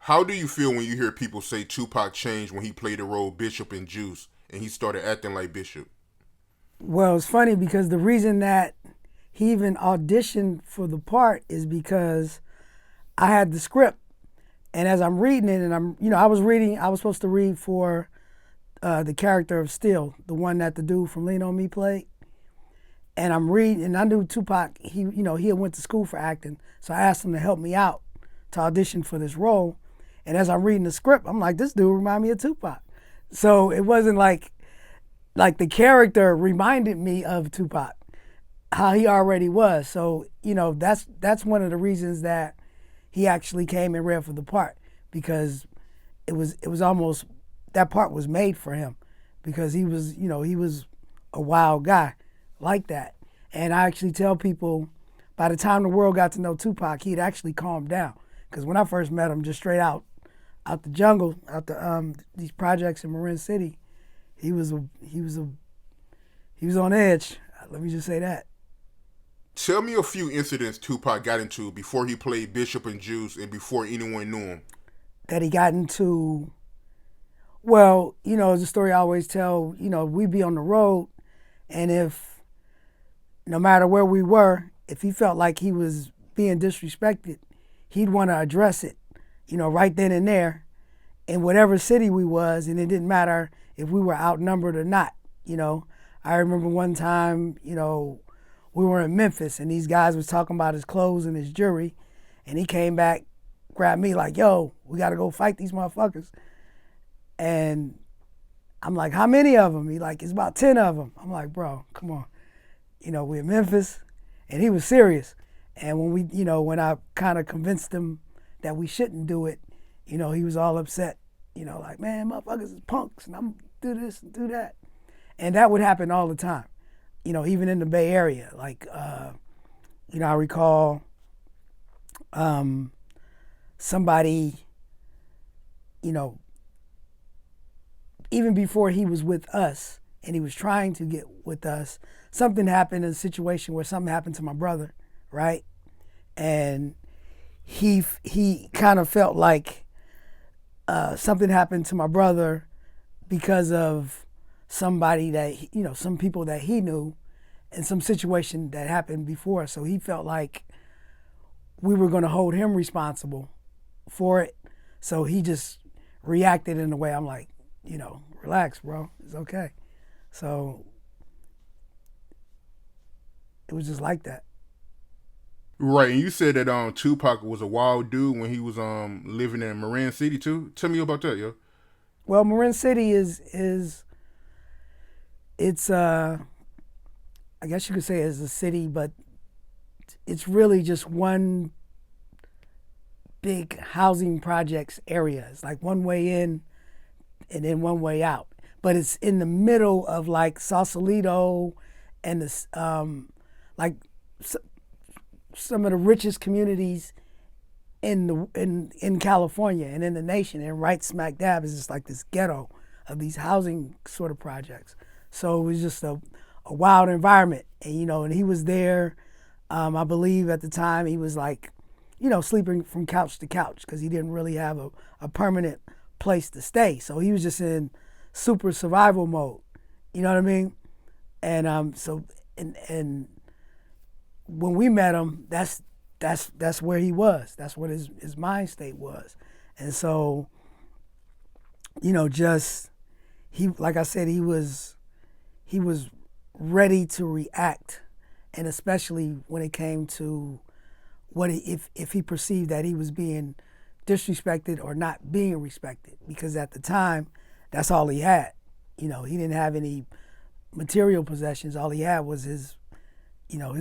How do you feel when you hear people say Tupac changed when he played the role Bishop in Juice and he started acting like Bishop? Well, it's funny because the reason that he even auditioned for the part is because I had the script, and as I'm reading it, and I was reading, I was supposed to read for the character of Steel, the one that the dude from Lean on Me played, and I'm reading, and I knew Tupac. He had went to school for acting, so I asked him to help me out to audition for this role. And as I'm reading the script, I'm like, this dude remind me of Tupac. So it wasn't like the character reminded me of Tupac, how he already was. So that's one of the reasons that he actually came and read for the part, because it was almost, that part was made for him, because he was a wild guy like that. And I actually tell people, by the time the world got to know Tupac, he'd actually calmed down. Because when I first met him, just straight out the jungle, out these projects in Marin City, he was on edge. Let me just say that. Tell me a few incidents Tupac got into before he played Bishop in Juice and before anyone knew him. That he got into, well, it's a story I always tell. We'd be on the road, and if, no matter where we were, if he felt like he was being disrespected, he'd want to address it, right then and there, in whatever city we was, and it didn't matter if we were outnumbered or not. I remember one time, we were in Memphis, and these guys was talking about his clothes and his jewelry, and he came back, grabbed me like, yo, we got to go fight these motherfuckers. And I'm like, how many of them? He like, it's about 10 of them. I'm like, bro, come on. We're in Memphis, and he was serious. And when I kind of convinced him that we shouldn't do it, he was all upset. Like, man, motherfuckers is punks, and I'm do this and do that. And that would happen all the time, even in the Bay Area. Like, I recall somebody, you know, even before he was with us and he was trying to get with us, something happened in a situation where something happened to my brother, right? And he kind of felt like something happened to my brother because of somebody that some people that he knew and some situation that happened before. So he felt like we were going to hold him responsible for it. So he just reacted in a way. I'm like, relax, bro. It's okay. So it was just like that. Right, and you said that Tupac was a wild dude when he was living in Marin City too. Tell me about that, yo. Well, Marin City is it's I guess you could say it's a city, but it's really just one big housing projects area. It's like one way in and then one way out. But it's in the middle of like Sausalito and this like some of the richest communities in California and in the nation, and right smack dab is just like this ghetto of these housing sort of projects. So it was just a wild environment, and he was there. I believe at the time he was like, sleeping from couch to couch because he didn't really have a permanent place to stay. So he was just in super survival mode. You know what I mean? And and when we met him, that's where he was. That's what his mind state was. And so, just he, like I said, he was ready to react, and especially when it came to if he perceived that he was being disrespected or not being respected, because at the time, that's all he had. He didn't have any material possessions. All he had was his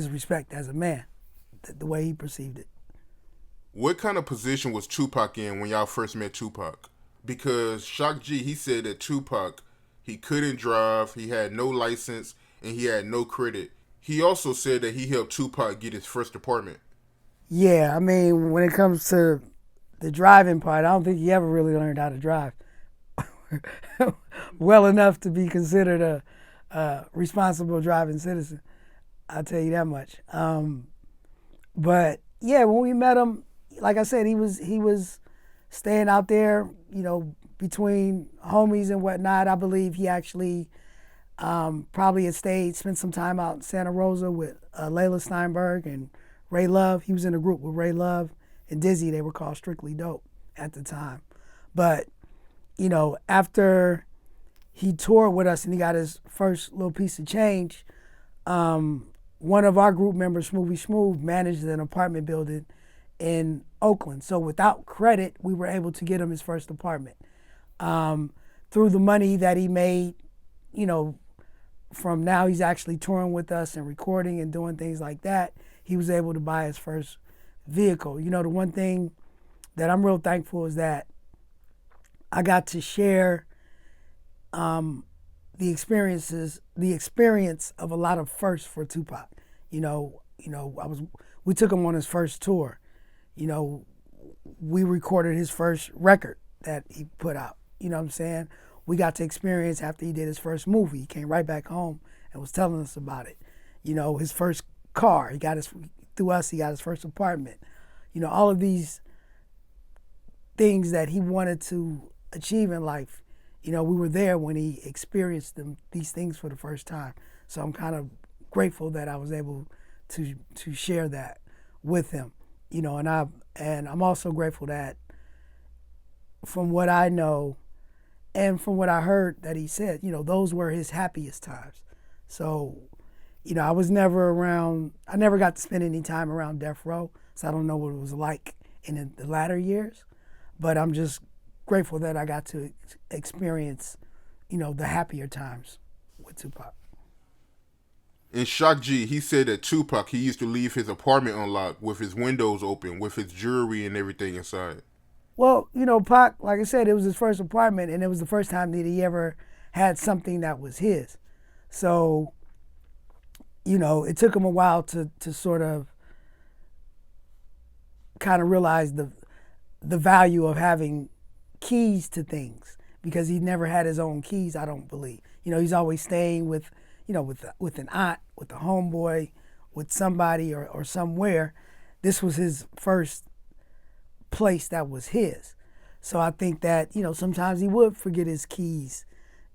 respect as a man, the way he perceived it. What kind of position was Tupac in when y'all first met Tupac? Because Shock G, he said that Tupac, he couldn't drive, he had no license, and he had no credit. He also said that he helped Tupac get his first apartment. Yeah, I mean, when it comes to the driving part, I don't think he ever really learned how to drive well enough to be considered a responsible driving citizen. I'll tell you that much. But yeah, when we met him, like I said, he was staying out there, between homies and whatnot. I believe he actually probably had spent some time out in Santa Rosa with Layla Steinberg and Ray Love. He was in a group with Ray Love and Dizzy. They were called Strictly Dope at the time. But, after he toured with us and he got his first little piece of change, one of our group members, Smoothie Smooth, managed an apartment building in Oakland. So without credit, we were able to get him his first apartment. Through the money that he made, from now he's actually touring with us and recording and doing things like that, he was able to buy his first vehicle. The one thing that I'm real thankful is that I got to share the experience of a lot of firsts for Tupac. We took him on his first tour. We recorded his first record that he put out. You know what I'm saying? We got to experience after he did his first movie. He came right back home and was telling us about it. His first car, through us, he got his first apartment. All of these things that he wanted to achieve in life. We were there when he experienced these things for the first time. So I'm kind of grateful that I was able to share that with him. And I'm also grateful that from what I know and from what I heard that he said, those were his happiest times. So, I was never around, I never got to spend any time around Death Row, so I don't know what it was like in the latter years, but I'm just grateful that I got to experience, the happier times with Tupac. In Shock G, he said that Tupac, he used to leave his apartment unlocked with his windows open, with his jewelry and everything inside. Well, Pac, like I said, it was his first apartment, and it was the first time that he ever had something that was his. So, it took him a while to sort of kind of realize the value of having keys to things, because he never had his own keys, I don't believe. He's always staying with an aunt, with a homeboy, with somebody or somewhere. This was his first place that was his. So I think that, sometimes he would forget his keys,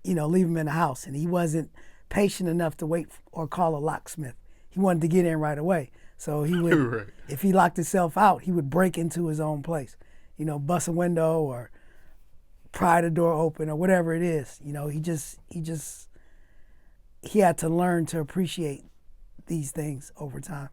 leave them in the house, and he wasn't patient enough to wait or call a locksmith. He wanted to get in right away. So he would, right. If he locked himself out, he would break into his own place, bust a window or pry the door open or whatever it is. He had to learn to appreciate these things over time.